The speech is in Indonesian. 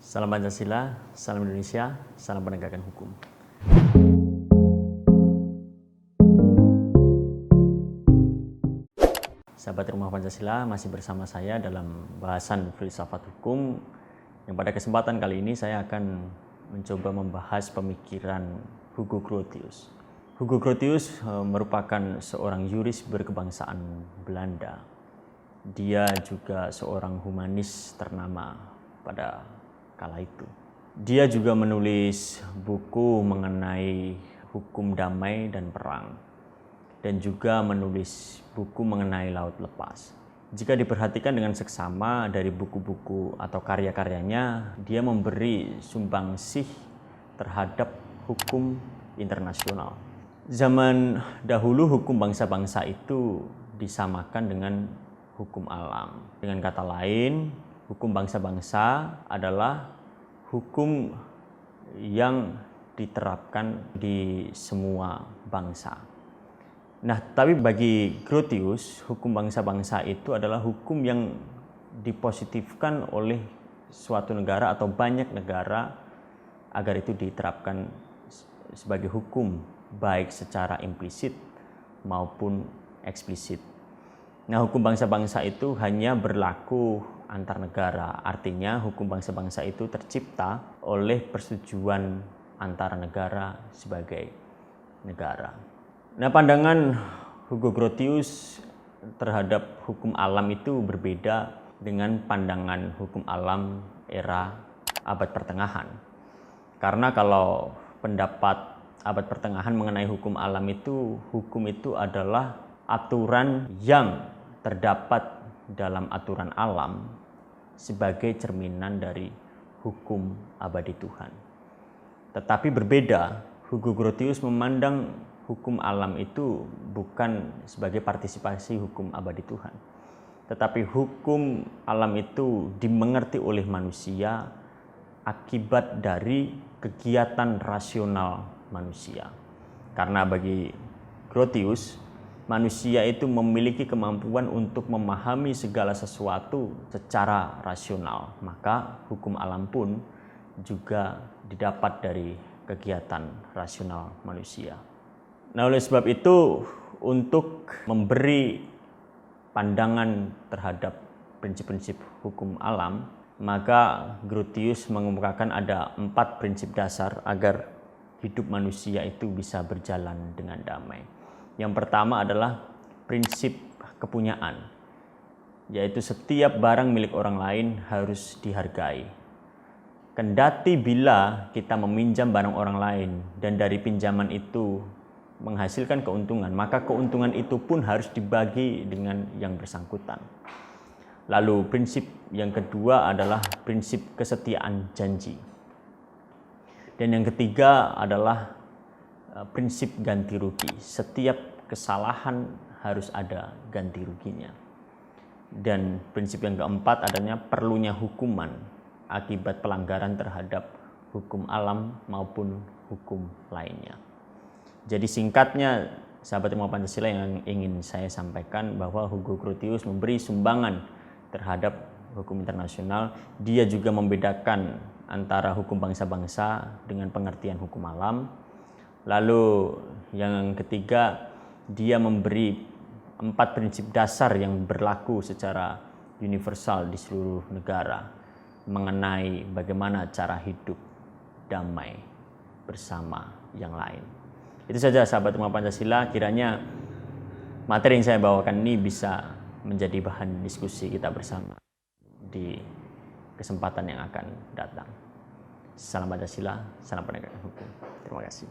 Salam Pancasila, salam Indonesia, salam penegakan hukum. Sahabat Rumah Pancasila, masih bersama saya dalam bahasan filsafat hukum, yang pada kesempatan kali ini saya akan mencoba membahas pemikiran Hugo Grotius. Hugo Grotius merupakan seorang yuris berkebangsaan Belanda. Dia juga seorang humanis ternama pada kala itu. Dia juga menulis buku mengenai hukum damai dan perang, dan juga menulis buku mengenai laut lepas. Jika diperhatikan dengan seksama dari buku-buku atau karya-karyanya, dia memberi sumbangsih terhadap hukum internasional. Zaman dahulu hukum bangsa-bangsa itu disamakan dengan hukum alam. Dengan kata lain, hukum bangsa-bangsa adalah hukum yang diterapkan di semua bangsa. Nah, tapi bagi Grotius, hukum bangsa-bangsa itu adalah hukum yang dipositifkan oleh suatu negara atau banyak negara agar itu diterapkan sebagai hukum, baik secara implisit maupun eksplisit. Nah, hukum bangsa-bangsa itu hanya berlaku antar negara. Artinya hukum bangsa-bangsa itu tercipta oleh persetujuan antara negara sebagai negara. Nah, pandangan Hugo Grotius terhadap hukum alam itu berbeda dengan pandangan hukum alam era abad pertengahan. Karena kalau pendapat abad pertengahan mengenai hukum alam itu, hukum itu adalah aturan yang terdapat dalam aturan alam sebagai cerminan dari hukum abadi Tuhan. Tetapi berbeda, Hugo Grotius memandang hukum alam itu bukan sebagai partisipasi hukum abadi Tuhan, tetapi hukum alam itu dimengerti oleh manusia akibat dari kegiatan rasional manusia. Karena bagi Grotius, manusia itu memiliki kemampuan untuk memahami segala sesuatu secara rasional, maka hukum alam pun juga didapat dari kegiatan rasional manusia. Nah, oleh sebab itu, untuk memberi pandangan terhadap prinsip-prinsip hukum alam, maka Grotius mengemukakan ada 4 prinsip dasar agar hidup manusia itu bisa berjalan dengan damai. Yang pertama adalah prinsip kepunyaan, yaitu setiap barang milik orang lain harus dihargai. Kendati bila kita meminjam barang orang lain dan dari pinjaman itu menghasilkan keuntungan, maka keuntungan itu pun harus dibagi dengan yang bersangkutan. Lalu prinsip yang kedua adalah prinsip kesetiaan janji. Dan yang ketiga adalah prinsip ganti rugi. Setiap kesalahan harus ada ganti ruginya. Dan prinsip yang keempat adanya perlunya hukuman akibat pelanggaran terhadap hukum alam maupun hukum lainnya. Jadi singkatnya, sahabat Rumah Pancasila, yang ingin saya sampaikan bahwa Hugo Grotius memberi sumbangan terhadap hukum internasional. Dia juga membedakan antara hukum bangsa-bangsa dengan pengertian hukum alam. Lalu yang ketiga, dia memberi 4 prinsip dasar yang berlaku secara universal di seluruh negara mengenai bagaimana cara hidup damai bersama yang lain. Itu saja sahabat Rumah Pancasila, kiranya materi yang saya bawakan ini bisa menjadi bahan diskusi kita bersama di kesempatan yang akan datang. Salam Pancasila, salam penegakan hukum. Terima kasih.